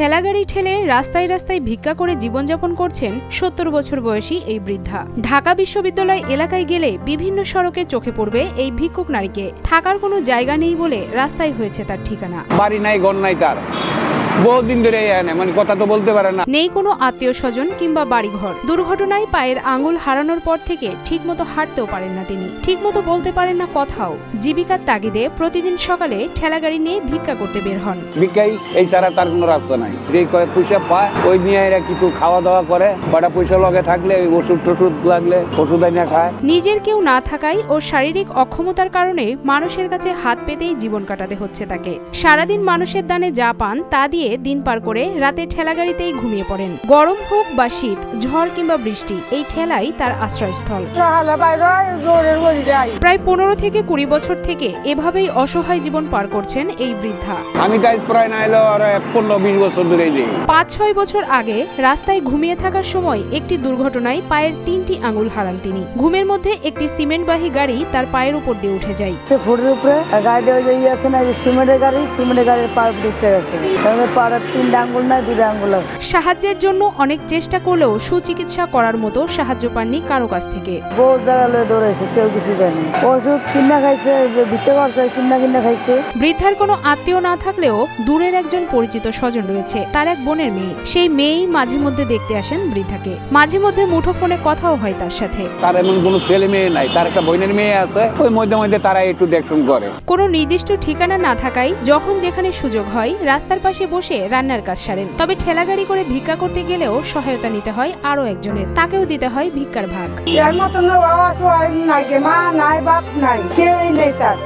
ঠেলাগাড়ি ঠেলে রাস্তায় রাস্তায় ভিক্ষা করে জীবনযাপন করছেন ৭০ বছর বয়সী এই বৃদ্ধা। ঢাকা বিশ্ববিদ্যালয় এলাকায় গেলে বিভিন্ন সড়কে চোখে পড়বে এই ভিক্ষুক নারীকে। থাকার কোনো জায়গা নেই বলে রাস্তায় হয়েছে তার ঠিকানা। বাড়ি নাই, ঘর নাই, তার বহুদিন ধরে মানে কথা তো বলতে পারে না। নেই কোনো আত্মীয় স্বজন কিংবা বাড়িঘর। দুর্ঘটনায় পায়ের আঙুল হারানোর পর থেকে ঠিকমতো হাঁটতেও পারেন না তিনি, ঠিকমতো বলতে পারেন না কথাও। জীবিকার তাগিদে প্রতিদিন সকালে ঠেলাগাড়ি নিয়ে ভিক্ষা করতে বের হন। ভিক্ষাই, এই ছাড়া তার কোনো রাস্তা নাই। যে কয়েক পয়সা পায় ওই নিয়ে এরা কিছু খাওয়া দাওয়া করে, কটা পয়সা লগে থাকলে ওষুধ টষুধ লাগলে ওষুধ এনে খায়। নিজের কেউ না থাকায় ও শারীরিক অক্ষমতার কারণে মানুষের কাছে হাত পেতেই জীবন কাটাতে হচ্ছে তাকে। সারাদিন মানুষের দানে যা পান তা দিয়ে দিন পার করে রাতে ঠেলাগাড়িতেই ঘুমিয়ে পড়েন। গরম হোক বা শীত, ঝড় কিংবা বৃষ্টি, এই ঠেলাই তার আশ্রয়স্থল। প্রায় ১৫ থেকে ২০ বছর থেকে এভাবেই অসহায় জীবন পার করছেন এই বৃদ্ধা। আমি তাই প্রায় না এলো ১৫-২০ বছর ধরে। ৫-৬ বছর আগে রাস্তায় ঘুমিয়ে থাকার সময় একটি দুর্ঘটনায় পায়ের ৩টি আঙুল হারান তিনি। ঘুমের মধ্যে একটি সিমেন্টবাহী গাড়ি তার পায়ের উপর দিয়ে উঠে যায়। ফুটের উপরে সিমেন্টের গাড়ির পায়ে উঠতে গেছে। সাহায্যের জন্য অনেক চেষ্টা করলেও সুচিকিৎসা করার মতো সাহায্য পাননি কারো কাছ থেকে। বহুত জায়গায় দৌড়াইছে, কেউ কিছু দেয়নি। ওষুধ কিনা খাইছে, ভিক্ষা করছে, কিনা খাইছে। বৃদ্ধার কোনো আত্মীয় না থাকলেও দূরের একজন পরিচিত স্বজন রয়েছে, তার এক বোনের মেয়ে। সেই মেয়েই মাঝে মধ্যে দেখতে আসেন বৃদ্ধাকে। মাঝে মধ্যে মুঠোফোনে কথাও হয় তার সাথে। তার এমন কোনো ছেলে মেয়ে নাই, তার একটা বোনের মেয়ে আছে, ওই মধ্যে মধ্যে তারা একটু দেখশন করে। কোনো নির্দিষ্ট ঠিকানা না থাকায় যখন যেখানে সুযোগ হয় রাস্তার পাশে বসে রান্নার কাজ সারেন। তবে ঠেলাগাড়ি করে ভিক্ষা করতে গেলেও সহায়তা নিতে হয় আরো একজনের, তাকেও দিতে হয় ভিক্ষার ভাগ। এর মতন মা নাই, বাপ নাই, কেউই নেই তার।